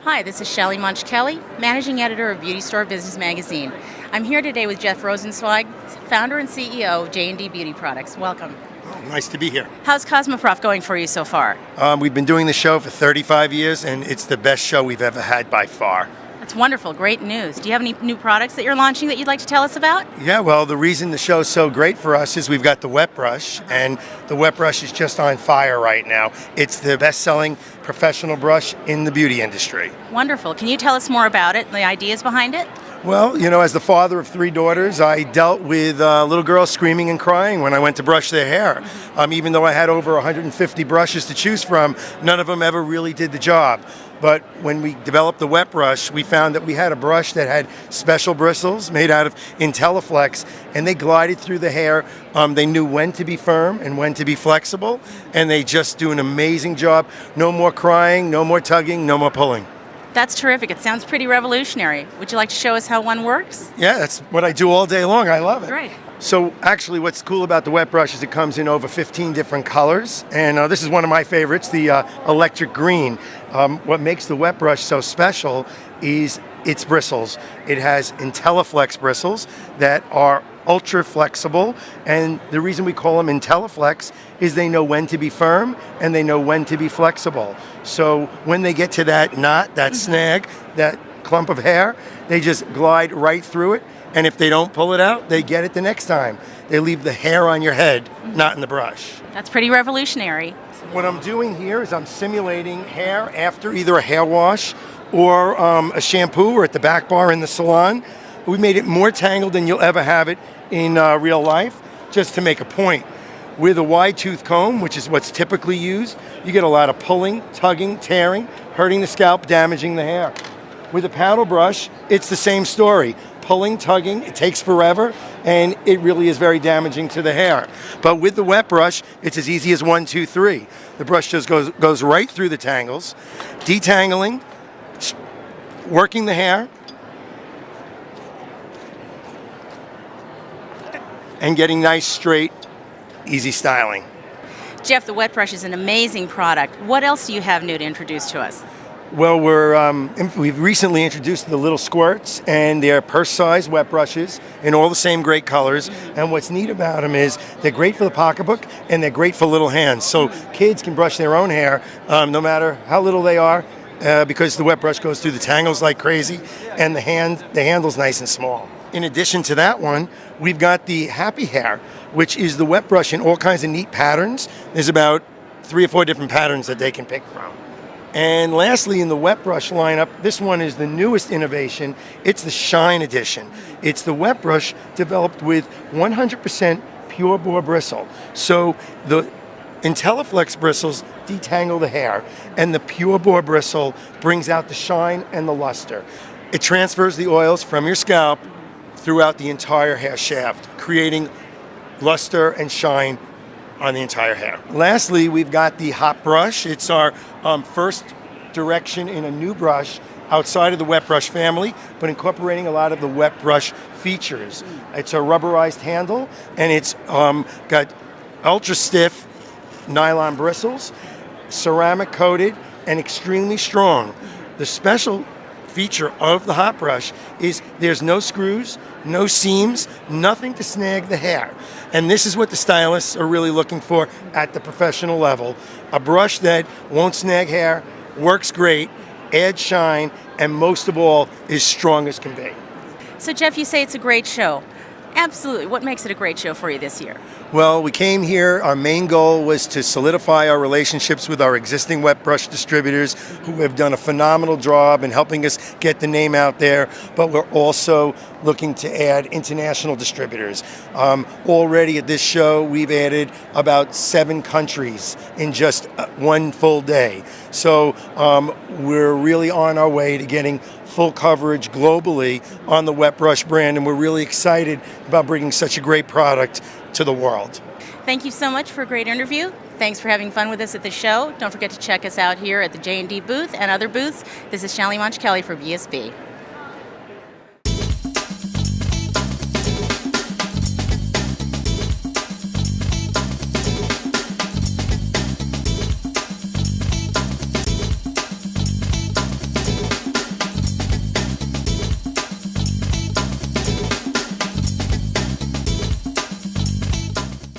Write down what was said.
Hi, this is Shelley Munch Kelly, Managing Editor of Beauty Store Business Magazine. I'm here today with Jeff Rosenzweig, founder and CEO of J&D Beauty Products. Welcome. Oh, nice to be here. How's Cosmoprof going for you so far? We've been doing the show for 35 years, and it's the best show we've ever had by far. That's wonderful. Great news. Do you have any new products that you're launching that you'd like to tell us about? Yeah, well, the reason the show's so great for us is we've got the Wet Brush, and the Wet Brush is just on fire right now. It's the best-selling professional brush in the beauty industry. Wonderful. Can you tell us more about it and the ideas behind it? Well, you know, as the father of 3 daughters, I dealt with little girls screaming and crying when I went to brush their hair. Even though I had over 150 brushes to choose from, none of them ever really did the job. But when we developed the Wet Brush, we found that we had a brush that had special bristles made out of IntelliFlex, and they glided through the hair. They knew when to be firm and when to be flexible, and they just do an amazing job. No more crying, no more tugging, no more pulling. That's terrific. It sounds pretty revolutionary. Would you like to show us how one works? Yeah, that's what I do all day long. I love it. Great. So actually what's cool about the Wet Brush is it comes in over 15 different colors, and this is one of my favorites, the electric green. What makes the Wet Brush so special is its bristles. It has IntelliFlex bristles that are ultra flexible, and the reason we call them IntelliFlex is they know when to be firm and they know when to be flexible. So when they get to that knot, that snag, that clump of hair, they just glide right through it, and if they don't pull it out, they get it the next time. They leave the hair on your head, not in the brush. That's pretty revolutionary. What I'm doing here is I'm simulating hair after either a hair wash or a shampoo, or at the back bar in the salon. We made it more tangled than you'll ever have it in real life, just to make a point. With a wide tooth comb, which is what's typically used, you get a lot of pulling, tugging, tearing, hurting the scalp, damaging the hair. With a paddle brush, it's the same story. Pulling, tugging, it takes forever, and it really is very damaging to the hair. But with the Wet Brush, it's as easy as 1, 2, 3. The brush just goes right through the tangles, detangling, working the hair, and getting nice, straight, easy styling. Jeff, the Wet Brush is an amazing product. What else do you have new to introduce to us? Well, we've recently introduced the little squirts, and they're purse-sized wet brushes in all the same great colors. And what's neat about them is they're great for the pocketbook, and they're great for little hands. So kids can brush their own hair, no matter how little they are, because the Wet Brush goes through the tangles like crazy, and the handle's nice and small. In addition to that one, we've got the Happy Hair, which is the Wet Brush in all kinds of neat patterns. There's about 3 or 4 different patterns that they can pick from. And lastly, in the Wet Brush lineup, this one is the newest innovation. It's the Shine Edition. It's the Wet Brush developed with 100% pure boar bristle. So the IntelliFlex bristles detangle the hair, and the pure boar bristle brings out the shine and the luster. It transfers the oils from your scalp throughout the entire hair shaft, creating luster and shine on the entire hair. Lastly, we've got the Hot Brush. It's our first direction in a new brush outside of the Wet Brush family, but incorporating a lot of the Wet Brush features. It's a rubberized handle, and it's got ultra stiff nylon bristles, ceramic coated, and extremely strong. The special feature of the Hot Brush is there's no screws, no seams, nothing to snag the hair. And this is what the stylists are really looking for at the professional level. A brush that won't snag hair, works great, adds shine, and most of all, is strong as can be. So Jeff, you say it's a great show. Absolutely. What makes it a great show for you this year? Well, we came here, our main goal was to solidify our relationships with our existing Wet Brush distributors who have done a phenomenal job in helping us get the name out there, but we're also looking to add international distributors. Already at this show, we've added about 7 countries in just one full day. So we're really on our way to getting full coverage globally on the Wet Brush brand, and we're really excited about bringing such a great product to the world. Thank you so much for a great interview. Thanks for having fun with us at the show. Don't forget to check us out here at the J&D booth and other booths. This is Shelley Munch Kelly for BSB.